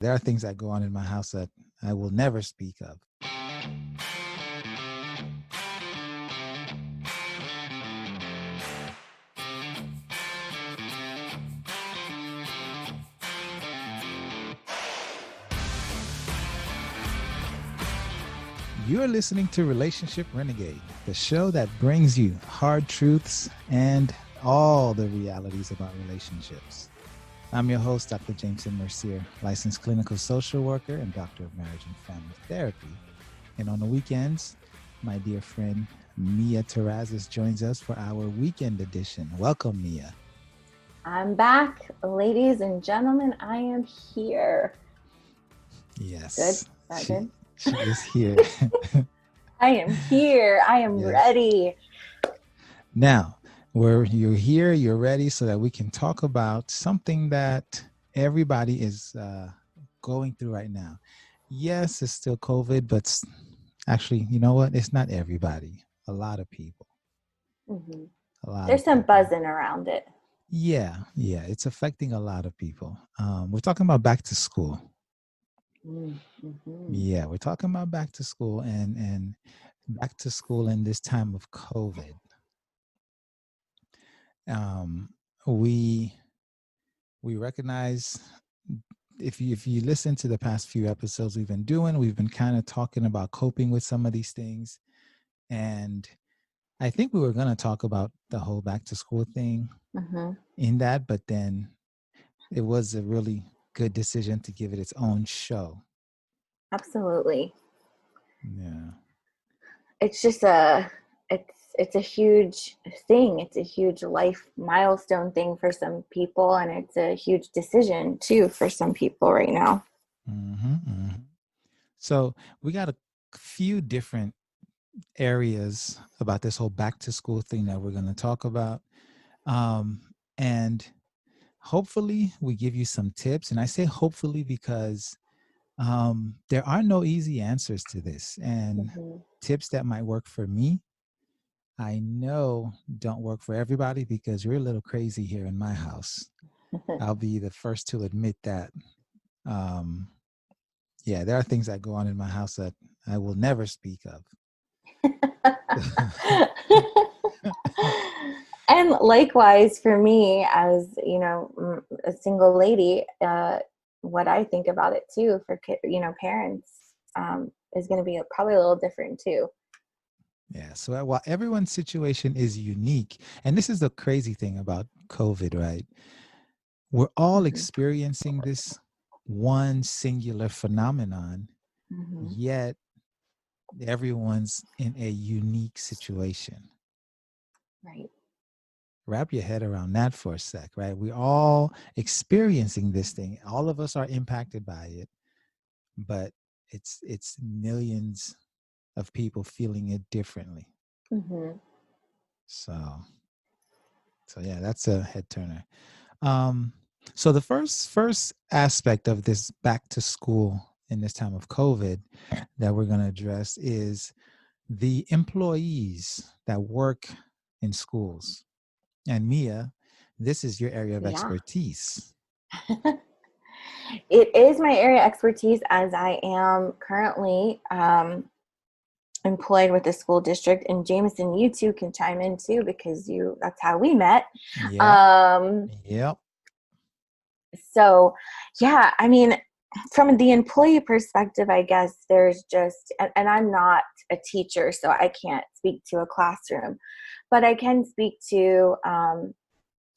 There are things that go on in my house that I will never speak of. You're listening to Relationship Renegade, the show that brings you hard truths and all the realities about relationships. I'm your host, Dr. Jameson Mercier, licensed clinical social worker and doctor of marriage and family therapy. And on the weekends, my dear friend Mia Terrazas joins us for our weekend edition. Welcome, Mia. I'm back, ladies and gentlemen. I am here. Yes. Good. Is that good? She is here. I am here. I am ready. Now, you're here, you're ready so that we can talk about something that everybody is going through right now. Yes, it's still COVID, but actually, you know what? It's not everybody. A lot of people. Mm-hmm. There's some buzzing around it. Yeah. It's affecting a lot of people. We're talking about back to school. Mm-hmm. Yeah, we're talking about back to school and back to school in this time of COVID. We recognize, if you listen to the past few episodes we've been kind of talking about coping with some of these things. And I think we were going to talk about the whole back to school thing in that, but then it was a really good decision to give it its own show. Absolutely. Yeah. It's just it's a huge thing. It's a huge life milestone thing for some people, and it's a huge decision too for some people right now. So we got a few different areas about this whole back to school thing that we're going to talk about. And hopefully we give you some tips. And I say hopefully because there are no easy answers to this, and tips that might work for me, I know don't work for everybody because we're a little crazy here in my house. I'll be the first to admit that. There are things that go on in my house that I will never speak of. And likewise for me, as you know, a single lady, what I think about it too for parents is going to be probably a little different too. Yeah. So while everyone's situation is unique, and this is the crazy thing about COVID, right? We're all experiencing this one singular phenomenon, yet everyone's in a unique situation. Right. Wrap your head around that for a sec, right? We're all experiencing this thing. All of us are impacted by it, but it's millions of people feeling it differently. So yeah, that's a head turner. So the first aspect of this back to school in this time of COVID that we're going to address is the employees that work in schools. And Mia, this is your area of expertise. It is my area of expertise, as I am currently employed with the school district. And Jameson, you too can chime in too, because that's how we met. Yep. So, yeah, I mean, from the employee perspective, I guess there's just, and I'm not a teacher, so I can't speak to a classroom, but I can speak to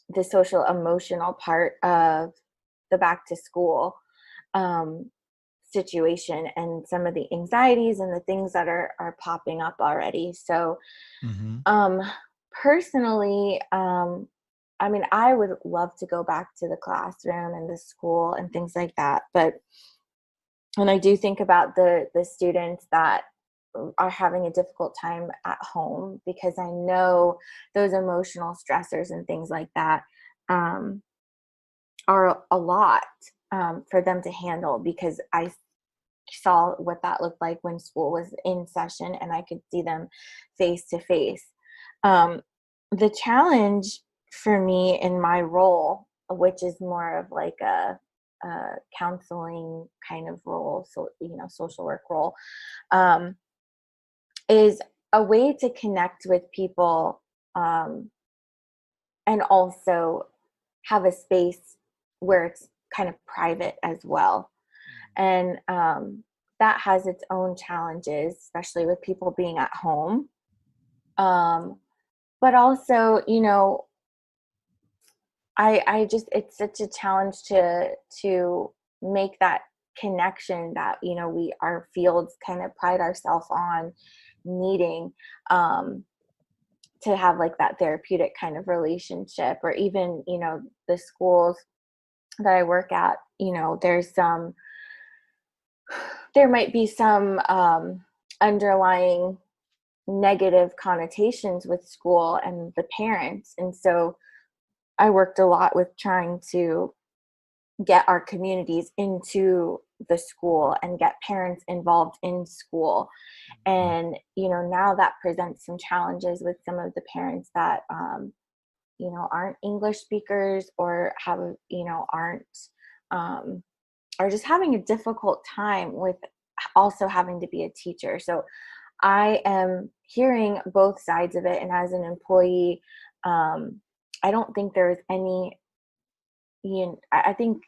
the social emotional part of the back to school situation and some of the anxieties and the things that are popping up already. So personally, I mean, I would love to go back to the classroom and the school and things like that. But when I do think about the students that are having a difficult time at home, because I know those emotional stressors and things like that are a lot for them to handle, because I saw what that looked like when school was in session and I could see them face to face. The challenge for me in my role, which is more of like a counseling kind of role, so social work role, um, is a way to connect with people, um, and also have a space where it's kind of private as well. And that has its own challenges, especially with people being at home. Um, but also, I just, it's such a challenge to make that connection that, we, our fields kind of pride ourselves on needing, um, to have like that therapeutic kind of relationship. Or even, the schools that I work at, there might be some underlying negative connotations with school and the parents. And so I worked a lot with trying to get our communities into the school and get parents involved in school. Mhm. And, now that presents some challenges with some of the parents that, aren't English speakers, or have, aren't, um, are just having a difficult time with also having to be a teacher. So I am hearing both sides of it. And as an employee, I don't think there's any, I think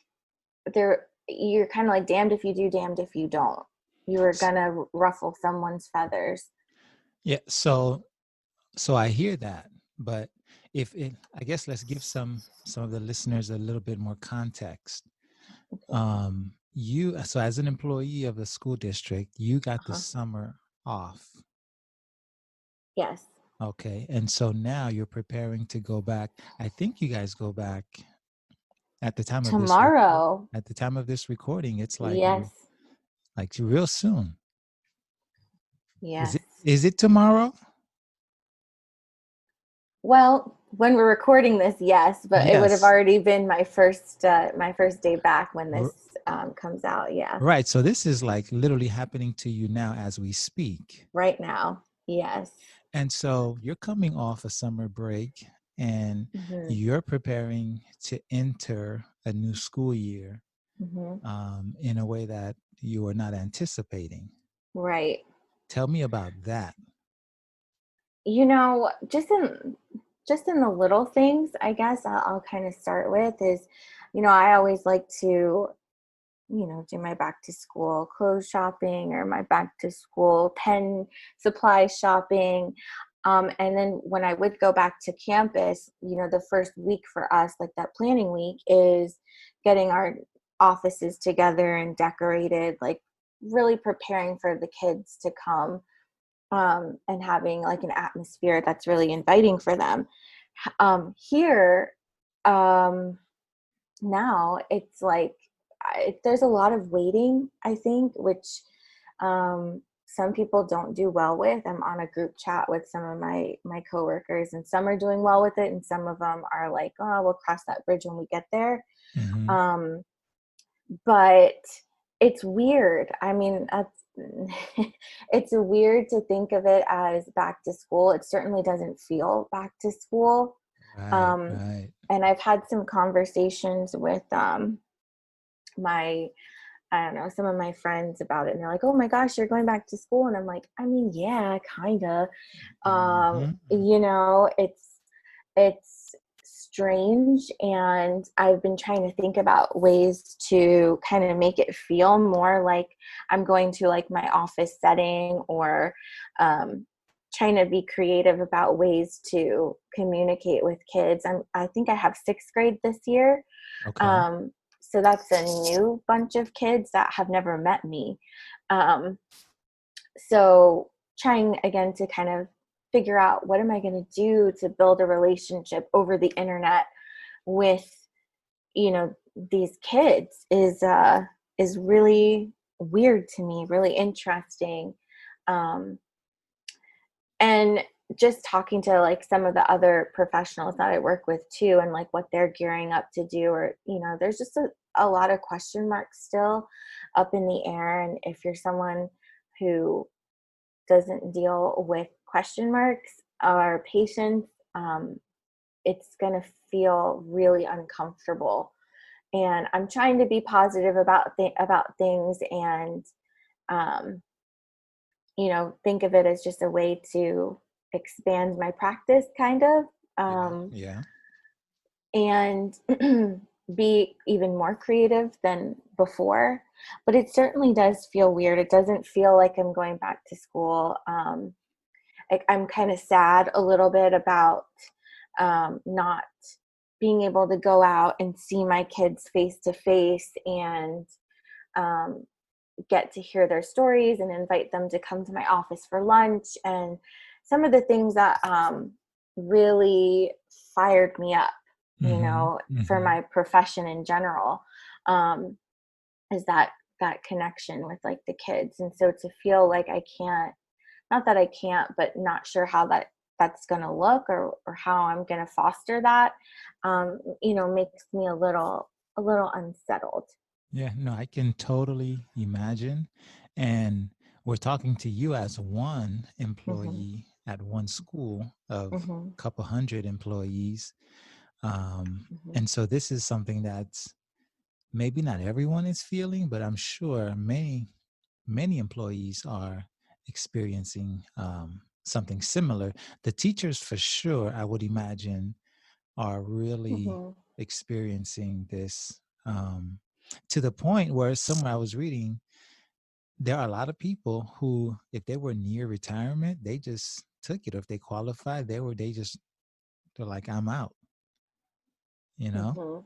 you're kind of like damned if you do, damned if you don't. You are S- gonna ruffle someone's feathers. Yeah, so I hear that, but I guess let's give some of the listeners a little bit more context. Okay. You so as an employee of a school district, you got the Uh-huh. summer off. Yes. Okay. And so now you're preparing to go back. I think you guys go back at the time of this record Tomorrow. at the time of this recording, it's Yes. like real soon. Yes. Is it tomorrow? Well, when we're recording this, yes, but it would have Yes. already been my first day back when R- this comes out. Yeah. right. So this is like literally happening to you now as we speak. Right now. Yes. And so you're coming off a summer break and Hmm. you're preparing to enter a new school year Hmm. in a way that you were not anticipating. Right. Tell me about that. You know, just in the little things, I guess I'll kind of start with is, I always like to, do my back to school clothes shopping, or my back to school pen supply shopping. And then when I would go back to campus, the first week for us, like that planning week, is getting our offices together and decorated, like really preparing for the kids to come, and having like an atmosphere that's really inviting for them. Here, um, now it's like, there's a lot of waiting, I think, which some people don't do well with. I'm on a group chat with some of my coworkers, and some are doing well with it, and some of them are like, oh, we'll cross that bridge when we get there. Hmm. Um, but it's weird. I mean, that's it's weird to think of it as back to school. It certainly doesn't feel back to school. Right, Um, right. and I've had some conversations with my, I don't know, some of my friends about it, and they're like, "Oh my gosh, you're going back to school," and I'm like, "I mean, yeah, kind of." Hmm. It's strange, and I've been trying to think about ways to kind of make it feel more like I'm going to like my office setting, or um, trying to be creative about ways to communicate with kids. I think I have sixth grade this year, Okay. um, so that's a new bunch of kids that have never met me. Um, so trying again to kind of figure out, what am I going to do to build a relationship over the internet with, these kids, is really weird to me, really interesting. Um, and just talking to like some of the other professionals that I work with too, and like what they're gearing up to do, or there's just a lot of question marks still up in the air. And if you're someone who doesn't deal with question marks or patience, it's going to feel really uncomfortable. and I'm trying to be positive about things, and um, think of it as just a way to expand my practice, kind of, Yeah. um, Yeah. and be even more creative than before. But it certainly does feel weird. It doesn't feel like I'm going back to school. I'm kind of sad a little bit about not being able to go out and see my kids face to face, and um, get to hear their stories and invite them to come to my office for lunch. And some of the things that really fired me up, Mm-hmm. for Mm-hmm. my profession in general, um, is that connection with like the kids. And so to feel like I can't, not that I can't, but not sure how that's going to look, or how I'm going to foster that, makes me a little unsettled. Yeah, no, I can totally imagine. And we're talking to you as one Hmm. employee at one school of Hmm. a couple hundred employees. Hmm. And so this is something that's maybe not everyone is feeling, but I'm sure many employees are experiencing something similar. The teachers, for sure, I would imagine, are really Hmm. experiencing this to the point where somewhere I was reading, there are a lot of people who, if they were near retirement, they just took it. If they qualified, they're like, I'm out, you know, Hmm.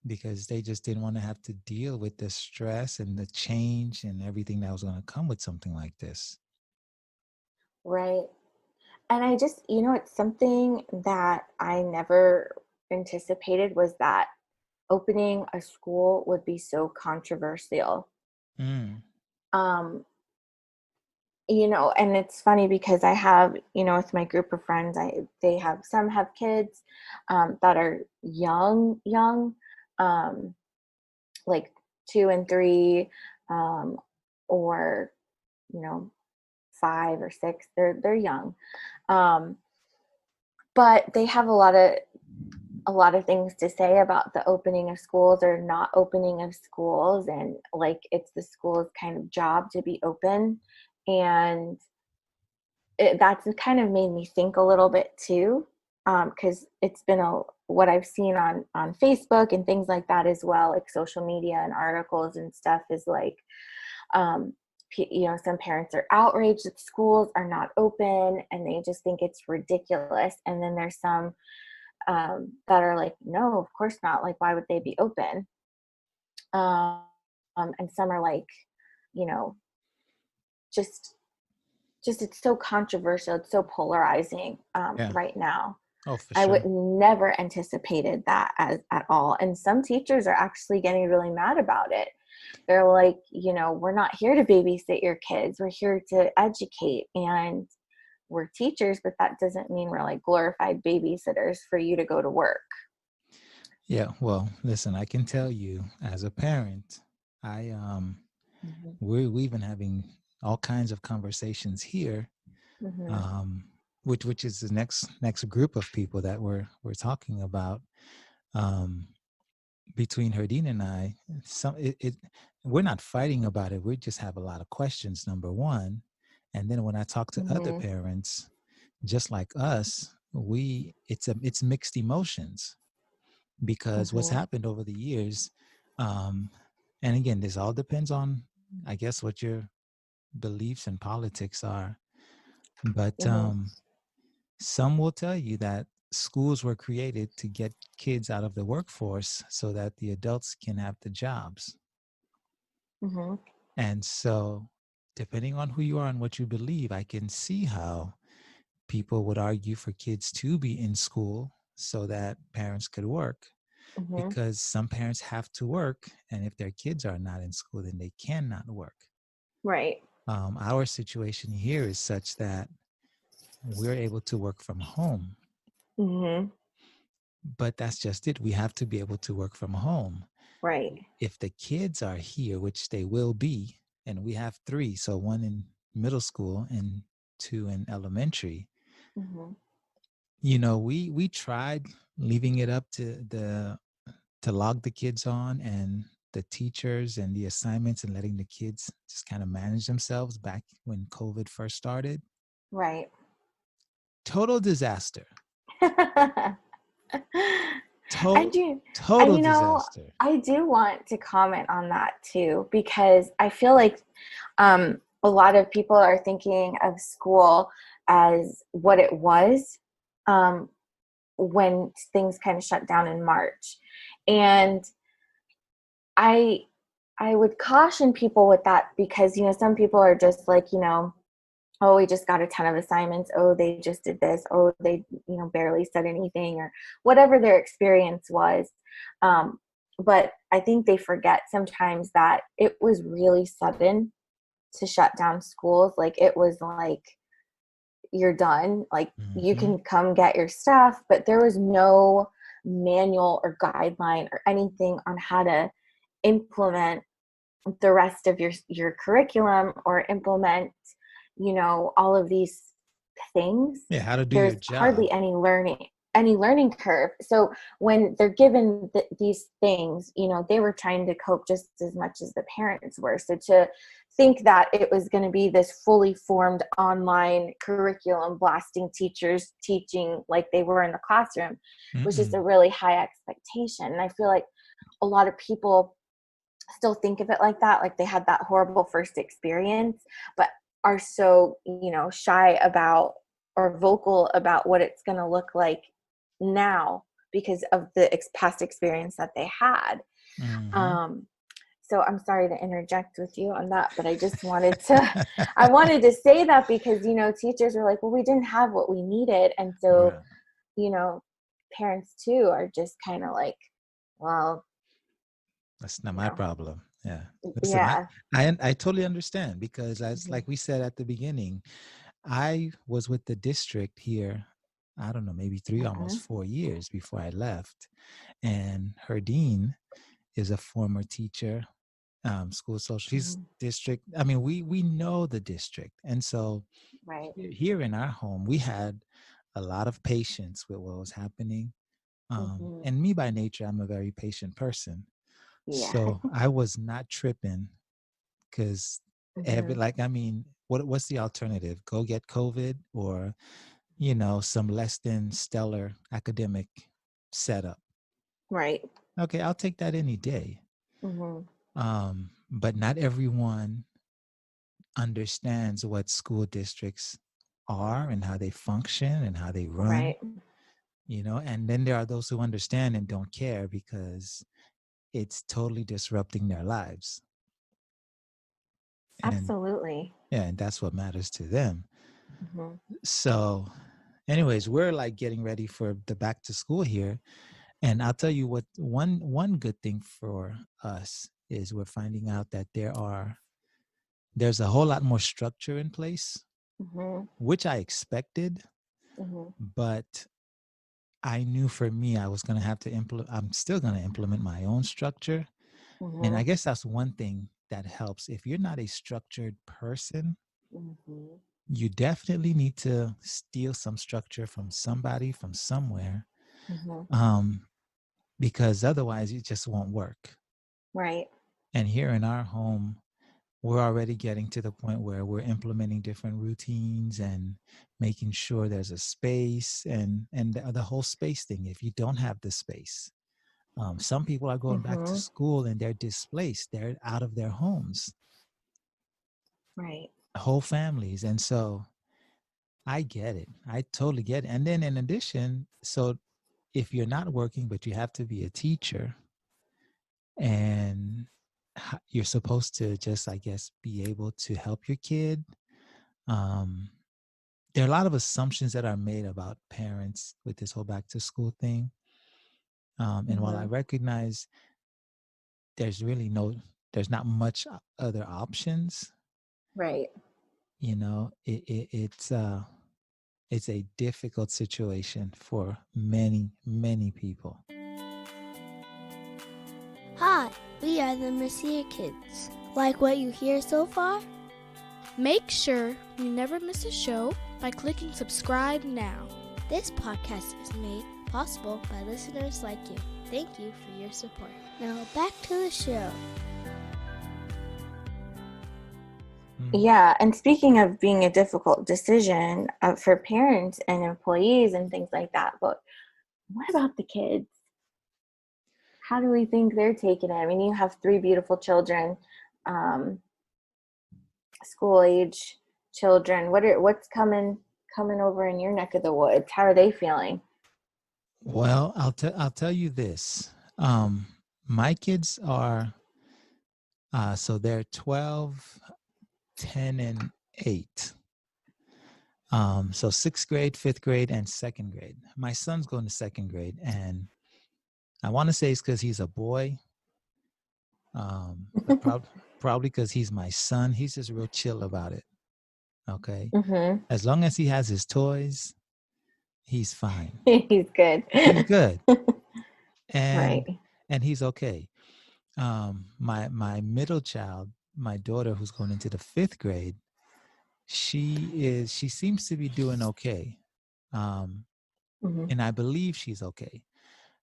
because they just didn't want to have to deal with the stress and the change and everything that was going to come with something like this. Right. And I just, it's something that I never anticipated, was that opening a school would be so controversial. Mm, Um, and it's funny because I have, with my group of friends, some have kids that are young, um, like 2 and 3, um, or, you know, 5 or 6. They're young. Um, but they have a lot of things to say about the opening of schools or not opening of schools, and like it's the school's kind of job to be open. And that's kind of made me think a little bit too, because it's been what I've seen on Facebook and things like that as well, like social media and articles and stuff, is like, um, some parents are outraged that schools are not open and they just think it's ridiculous. And then there's some that are like, no, of course not. Like, why would they be open? Um, and some are like, you know, just it's so controversial. It's so polarizing yeah. right now. Oh, for I would sure. never anticipated that at all. And some teachers are actually getting really mad about it. They're like, we're not here to babysit your kids. We're here to educate, and we're teachers, but that doesn't mean we're like glorified babysitters for you to go to work. Yeah. Well, listen, I can tell you as a parent, I Hmm. we've been having all kinds of conversations here, Hmm. um, which is the next group of people that we're talking about. Um, Between Herdine and I, we're not fighting about it. We just have a lot of questions. Number one, and then when I talk to other Hmm. parents, just like us, it's mixed emotions because what's Hmm. happened over the years, um, and again, this all depends on, I guess, what your beliefs and politics are. But Hmm. some will tell you that schools were created to get kids out of the workforce so that the adults can have the jobs. Hmm. And so, depending on who you are and what you believe, I can see how people would argue for kids to be in school so that parents could work, Hmm. because some parents have to work. And if their kids are not in school, then they cannot work. Right. Our situation here is such that we're able to work from home, Hmm. but that's just it. We have to be able to work from home. Right. If the kids are here, which they will be, and we have three, so one in middle school and two in elementary, Hmm. we tried leaving it up to to log the kids on and the teachers and the assignments and letting the kids just kind of manage themselves back when COVID first started. Right. Total disaster. I do. And Total disaster. I do want to comment on that too, because I feel like a lot of people are thinking of school as what it was when things kind of shut down in March. And I I would caution people with that because, some people are just like, oh, we just got a ton of assignments. Oh, they just did this. Oh, they, barely said anything or whatever their experience was. But I think they forget sometimes that it was really sudden to shut down schools. Like it was like, you're done. Like you Mm-hmm. can come get your stuff, but there was no manual or guideline or anything on how to implement the rest of your curriculum or implement all of these things. Yeah, how to do your There's job. hardly any learning curve. So when they're given these things, they were trying to cope just as much as the parents were. So to think that it was going to be this fully formed online curriculum, blasting teachers teaching like they were in the classroom, was just a Mm-mm. really high expectation. And I feel like a lot of people still think of it like that, like they had that horrible first experience, but are so, shy about or vocal about what it's going to look like now because of the past experience that they had. Mm-hmm. Um, so I'm sorry to interject with you on that, but I just wanted to, I wanted to say that because, teachers were like, well, we didn't have what we needed. And so, Right. you know, parents too are just kind of like, well, That's not you my know, problem. Yeah. Listen, yeah. I totally understand because as Mhm. like we said at the beginning, I was with the district here, I don't know, maybe 3, almost Mhm. 4 years before I left. And her dean is a former teacher, school social. She's Mhm. district. I mean, we know the district. And so Right. here in our home, we had a lot of patience with what was happening. Mhm. And me by nature, I'm a very patient person. Yeah. So I was not tripping because Mhm. I mean, what's the alternative? Go get COVID or, some less than stellar academic setup. Right. Okay, I'll take that any day. Mhm. But not everyone understands what school districts are and how they function and how they run, Right. and then there are those who understand and don't care because it's totally disrupting their lives. And Absolutely. yeah, and that's what matters to them. Mhm. So, anyways, we're like getting ready for the back to school here. And I'll tell you what, one good thing for us is we're finding out that there's a whole lot more structure in place, Mhm. which I expected, Mhm. but I knew for me I was going to have to implement. I'm still going to implement my own structure. And I Mhm. guess that's one thing that helps. If you're not a structured person, Mhm. you definitely need to steal some structure from somebody, from somewhere, Mhm. um, because otherwise it just won't work. Right. And here in our home, we're already getting to the point where we're implementing different routines and making sure there's a space and the whole space thing. If you don't have the space, some people are going back to Mhm. school and they're displaced. They're out of their homes, Right. whole families. And so I get it. I totally get it. And then in addition, so if you're not working, but you have to be a teacher and you're supposed to just, I guess, be able to help your kid. Um, there are a lot of assumptions that are made about parents with this whole back to school thing. And while I Mhm. recognize there's really there's not much other options, Right. it's a difficult situation for many, many people. Hi, we are the Mercier kids. Like what you hear so far? Make sure you never miss a show by clicking subscribe now. This podcast is made possible by listeners like you. Thank you for your support. Now back to the show. Yeah, and speaking of being a difficult decision for parents and employees and things like that, but what about the kids? How do we think they're taking it? I mean, you have three beautiful children, um, school age children. What's coming over in your neck of the woods? How are they feeling? Well, I'll tell you this. My kids are so they're 12, 10, and 8. So sixth grade, fifth grade, and second grade. My son's going to second grade, and I want to say it's because he's a boy, but probably because he's my son. He's just real chill about it. Okay, Mm-hmm. as long as he has his toys, he's fine. He's good. He's good, Right. and he's okay. My middle child, my daughter, who's going into the fifth grade, she seems to be doing okay, Mm-hmm. and I believe she's okay.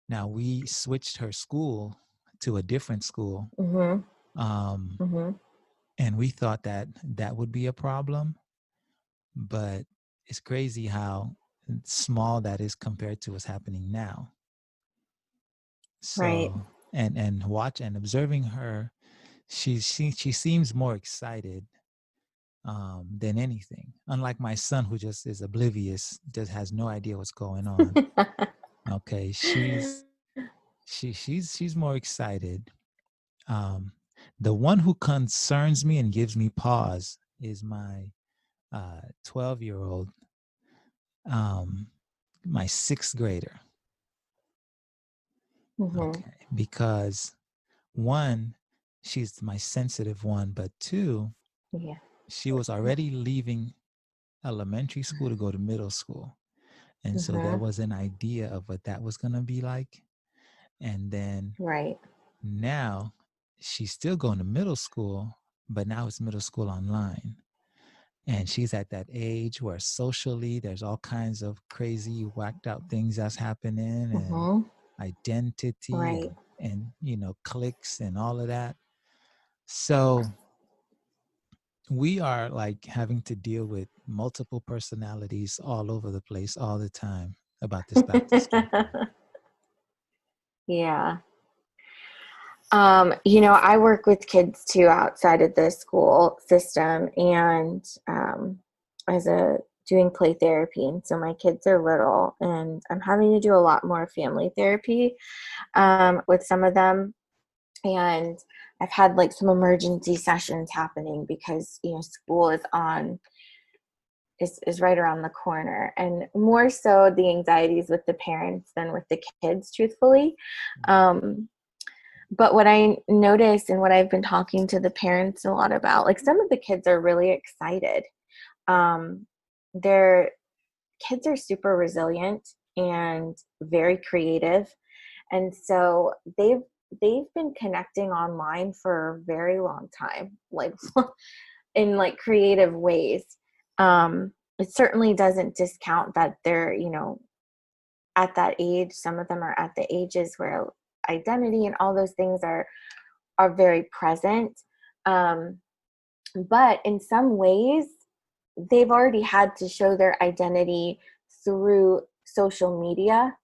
Now we switched her school to a different school, Mm-hmm. um, Mm-hmm. and we thought that that would be a problem, but it's crazy how small that is compared to what's happening now. Right. So and watch and observing her, she seems more excited than anything. Unlike my son, who just is oblivious, just has no idea what's going on. Okay, she's more excited. Um, the one who concerns me and gives me pause is my 12-year-old, um, my sixth grader. Mm-hmm. Okay, because one, she's my sensitive one, but two, Yeah. she was already leaving elementary school to go to middle school. And so there Mm-hmm. was an idea of what that was going to be like. And then Right. now she's still going to middle school, but now it's middle school online. And she's at that age where socially there's all kinds of crazy, whacked out things that's happening, and Mm-hmm. identity Right. and cliques and all of that. So we are like having to deal with multiple personalities all over the place all the time about this back to school thing. Yeah. I work with kids too outside of the school system and as a doing play therapy. And so my kids are little and I'm having to do a lot more family therapy with some of them. And I've had like some emergency sessions happening because, school is right around the corner, and more so the anxieties with the parents than with the kids, truthfully. Um, but what I noticed and what I've been talking to the parents a lot about, like some of the kids are really excited. Their kids are super resilient and very creative. And so they've been connecting online for a very long time, like in like creative ways. It certainly doesn't discount that they're, at that age. Some of them are at the ages where identity and all those things are very present. Um, but in some ways, they've already had to show their identity through social media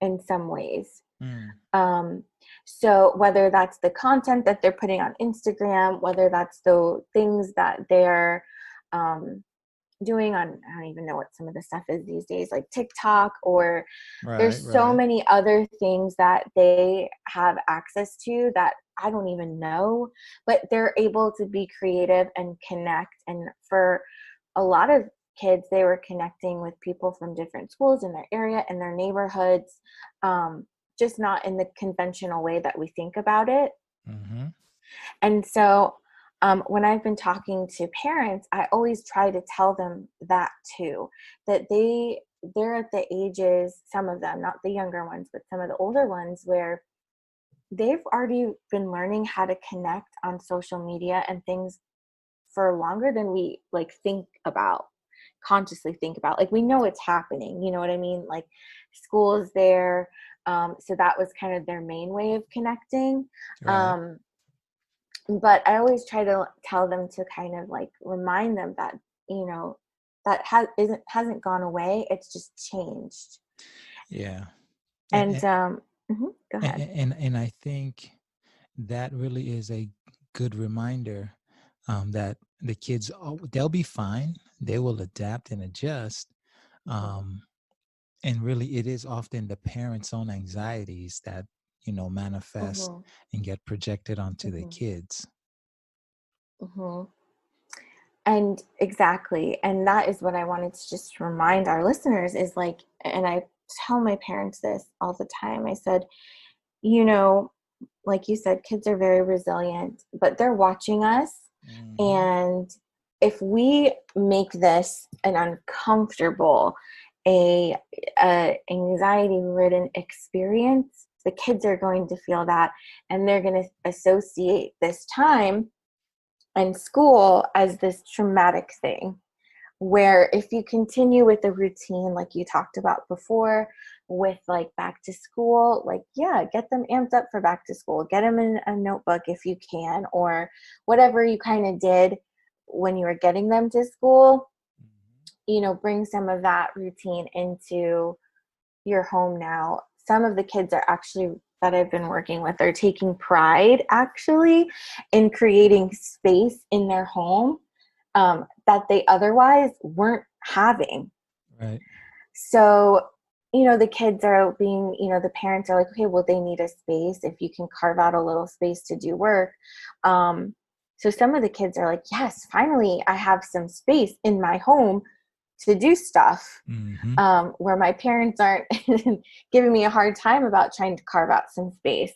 in some ways. Mm. Um, so whether that's the content that they're putting on Instagram, whether that's the things that they're um, doing on, I don't even know what some of the stuff is these days, like TikTok, or Right, there's so right. many other things that they have access to that I don't even know, but they're able to be creative and connect. And for a lot of kids, they were connecting with people from different schools in their area and their neighborhoods, just not in the conventional way that we think about it. Mm-hmm. And so when I've been talking to parents, I always try to tell them that too, that they're at the ages, some of them, not the younger ones, but some of the older ones, where they've already been learning how to connect on social media and things for longer than we like consciously think about. Like we know it's happening, you know what I mean? Like school is there, So that was kind of their main way of connecting. Right. Um, but I always try to tell them to kind of like remind them that, you know, that hasn't gone away. It's just changed. Yeah. And And go ahead. and I think that really is a good reminder that the kids, they'll be fine. They will adapt and adjust. Mhm, Um, and really, it is often the parents' own anxieties that, manifest mhm, and get projected onto the mhm, kids. mhm. And exactly. And that is what I wanted to just remind our listeners is like, and I tell my parents this all the time. I said, you know, like you said, kids are very resilient, but they're watching us. Hmm. And if we make this an uncomfortable, a, a anxiety ridden experience, the kids are going to feel that, and they're going to associate this time in school as this traumatic thing. Where if you continue with the routine like you talked about before, with like back to school, like, yeah, get them amped up for back to school, get them in a notebook if you can, or whatever you kind of did when you were getting them to school, bring some of that routine into your home now. Some of the kids are actually that I've been working with are taking pride actually in creating space in their home that they otherwise weren't having. Right. So, the kids are being, the parents are like, okay, well, they need a space. If you can carve out a little space to do work. So some of the kids are like, yes, finally, I have some space in my home to do stuff, Hmm. where my parents aren't giving me a hard time about trying to carve out some space.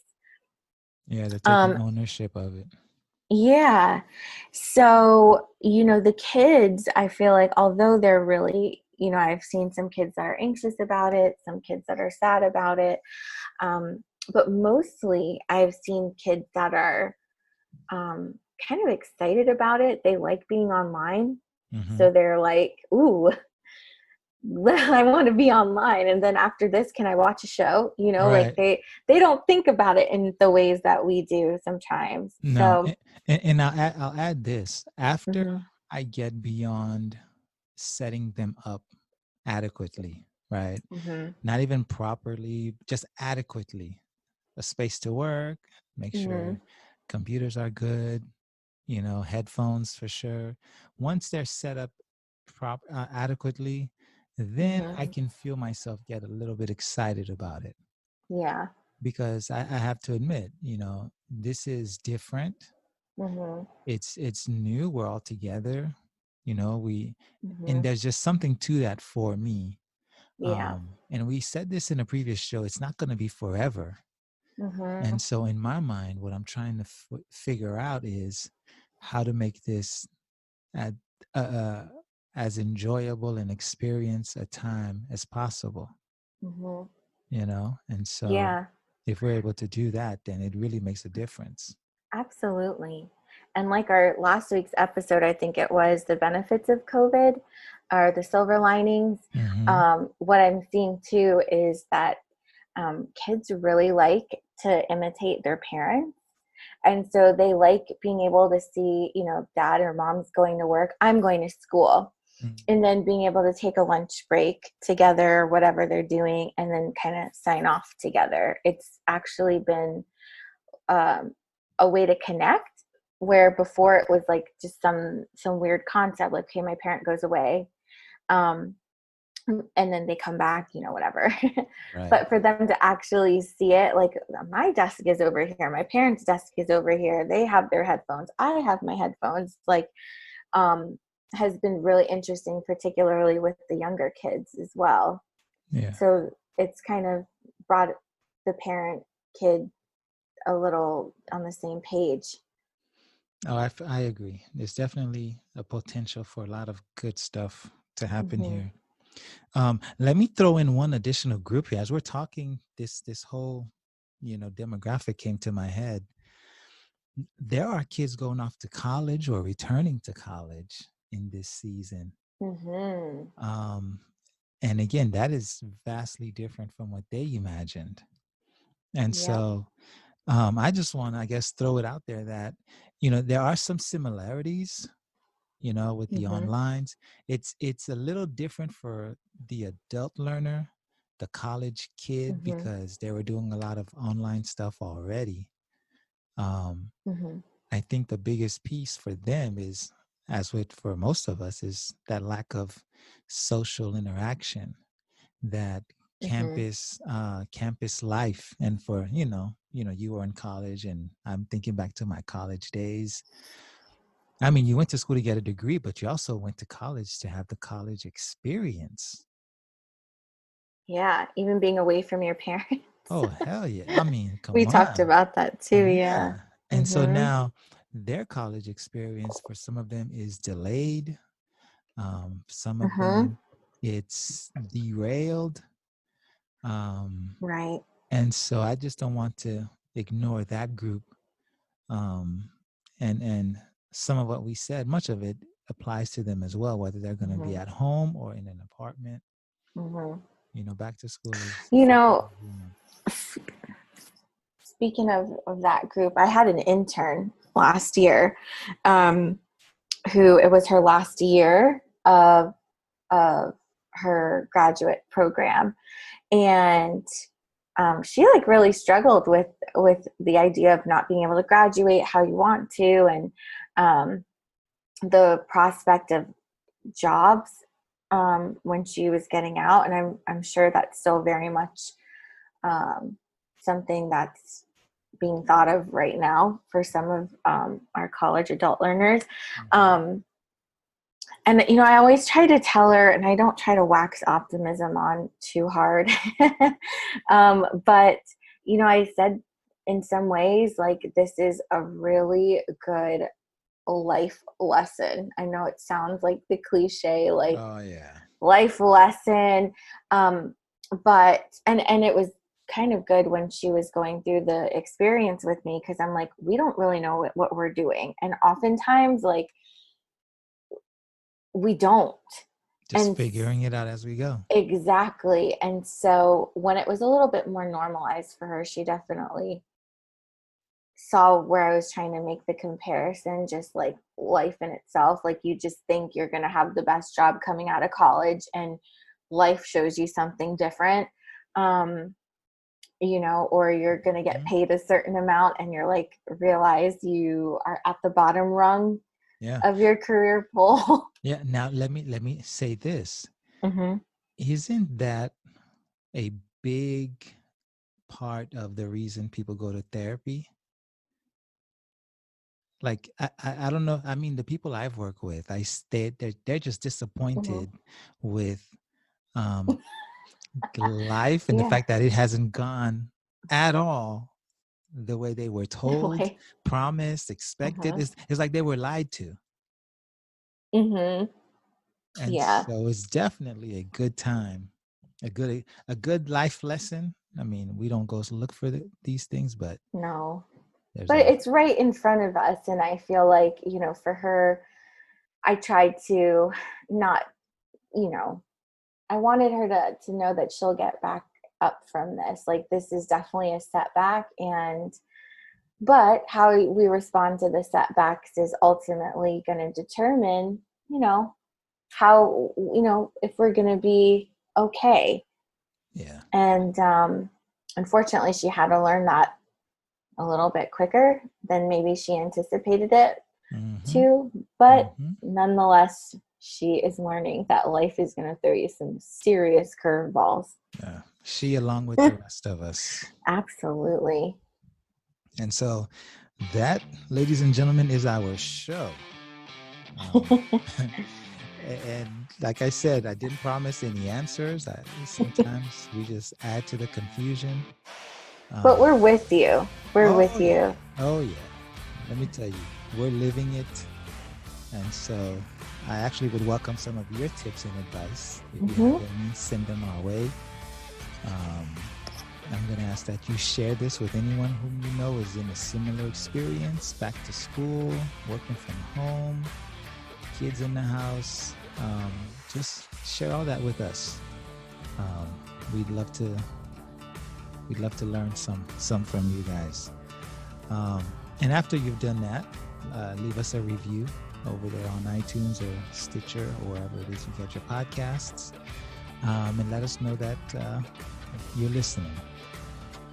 Yeah, they're taking Um, ownership of it. Yeah. So, the kids, I feel like, although they're really, I've seen some kids that are anxious about it, some kids that are sad about it. But mostly I've seen kids that are kind of excited about it. They like being online. Hmm. So they're like, ooh, I want to be online. And then after this, can I watch a show? Like Right. they don't think about it in the ways that we do sometimes. No, So, and I'll add this. mhm, After I get beyond setting them up adequately, right? mhm. Not even properly, just adequately. A space to work, make sure Mhm, computers are good, headphones for sure. Once they're set up adequately, then I mhm. can feel myself get a little bit excited about it Yeah. because I have to admit, this is different. Mhm, It's new. We're all together. We and mhm. there's just something to that for me. Yeah. And we said this in a previous show. It's not going to be forever. And Mhm, so, in my mind, what I'm trying to figure out is how to make this at, uh, uh, as enjoyable an experience a time as possible. mhm. And so, Yeah, if we're able to do that, then it really makes a difference. absolutely. And like our last week's episode, I think it was the benefits of COVID or the silver linings. Hmm. What I'm seeing too is that kids really like to imitate their parents. And so they like being able to see, dad or mom's going to work, I'm going to school. And then being able to take a lunch break together, whatever they're doing, and then kind of sign off together. It's actually been um, a way to connect, where before it was like just some weird concept, like, okay, my parent goes away, um, and then they come back, whatever. Right. But for them to actually see it, like, my desk is over here, my parents' desk is over here, they have their headphones, I have my headphones, like, um, has been really interesting, particularly with the younger kids as well. Yeah. So it's kind of brought the parent kid a little on the same page. Oh, I agree. There's definitely a potential for a lot of good stuff to happen Hmm. here. Let me throw in one additional group here. As we're talking, this whole demographic came to my head. There are kids going off to college or returning to college in this season. Hmm. Um, and again, that is vastly different from what they imagined. And Yep. so I just want to, I guess, throw it out there that, there are some similarities, with the Mhm. onlines. It's a little different for the adult learner, the college kid, Mhm. because they were doing a lot of online stuff already. Um, Mhm. I think the biggest piece for them is, as with for most of us, is that lack of social interaction, that Mhm. campus life. And for you were in college, and I'm thinking back to my college days. I mean, you went to school to get a degree, but you also went to college to have the college experience. Yeah, even being away from your parents. Oh, hell yeah. I mean, We come talked on. about that too, yeah. Yeah. And so Mhm. now their college experience for some of them is delayed. Some of Mhm. them it's derailed. Um, Right. and so I just don't want to ignore that group. Um, and some of what we said, much of it applies to them as well, whether they're going to be Mhm. at home or in an apartment. Mhm. Back to school is You for know, everyone. speaking of that group, I had an intern last year, um, who it was her last year of her graduate program, and she like really struggled with the idea of not being able to graduate how you want to, and um, the prospect of jobs when she was getting out. And I'm sure that's still very much um, something that's being thought of right now for some of our college adult learners. Mhm. Um, and I always try to tell her, and I don't try to wax optimism on too hard, but I said in some ways, like, this is a really good life lesson. I know it sounds like the cliche, like, Oh yeah. life lesson, but and it was kind of good when she was going through the experience with me, because I'm like, we don't really know what we're doing, and oftentimes, like, we don't. Just And figuring it out as we go. exactly. And so when it was a little bit more normalized for her, she definitely saw where I was trying to make the comparison, just like life in itself. Like, you just think you're going to have the best job coming out of college, and life shows you something different. Um, or you're going to get Mhm. paid a certain amount, and you're like, realize you are at the bottom rung Yeah. of your career pole. Yeah. Now let me say this. Hmm. Isn't that a big part of the reason people go to therapy? Like I don't know. I mean, the people I've worked with, they're just Hmm. disappointed with um life and the Yeah. fact that it hasn't gone at all the way they were told, Like, promised, expected. uh-huh. It's like they were lied to. Hmm. And Yeah. so it's definitely a good time, a good life lesson. I mean, we don't go to look for these things, but No. there's But all. it's right in front of us. And I feel like, for her, I tried to not, you know, I wanted her to know that she'll get back up from this. Like, this is definitely a setback. But how we respond to the setbacks is ultimately going to determine, how, if we're going to be okay. Yeah. And unfortunately, she had to learn that a little bit quicker than maybe she anticipated it Mm-hmm. to. But Mm-hmm. nonetheless, she is learning that life is going to throw you some serious curveballs. Yeah. She along with the rest of us. Absolutely. And so that, ladies and gentlemen, is our show. Um, and like I said, I didn't promise any answers. Sometimes we just add to the confusion. But Um, we're with you. We're oh with yeah, you. oh yeah. Let me tell you, we're living it, and so I actually would welcome some of your tips and advice. If you have Hmm. any, send them our way. Um, I'm going to ask that you share this with anyone whom you know is in a similar experience, back to school, working from home, kids in the house. Just share all that with us. We'd love to We'd love to learn some from you guys. And after you've done that, leave us a review over there on iTunes or Stitcher or wherever it is you get your podcasts, and let us know that you're listening.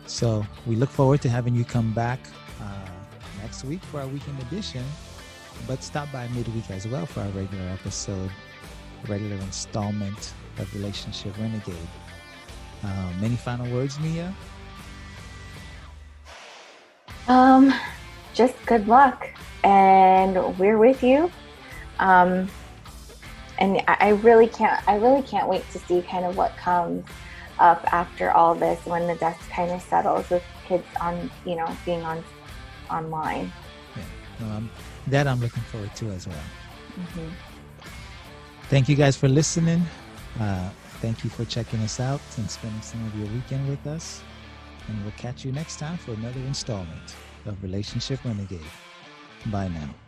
So we look forward to having you come back next week for our weekend edition, but stop by midweek as well for our regular episode, regular installment of Relationship Renegade. Any final words, Mia? Just good luck, and we're with you. And I really can't wait to see kind of what comes up after all this, when the dust kind of settles with kids on, being online. Yeah, that I'm looking forward to as well. Mm-hmm. Thank you guys for listening. Thank you for checking us out and spending some of your weekend with us. And we'll catch you next time for another installment of Relationship Renegade. Bye now.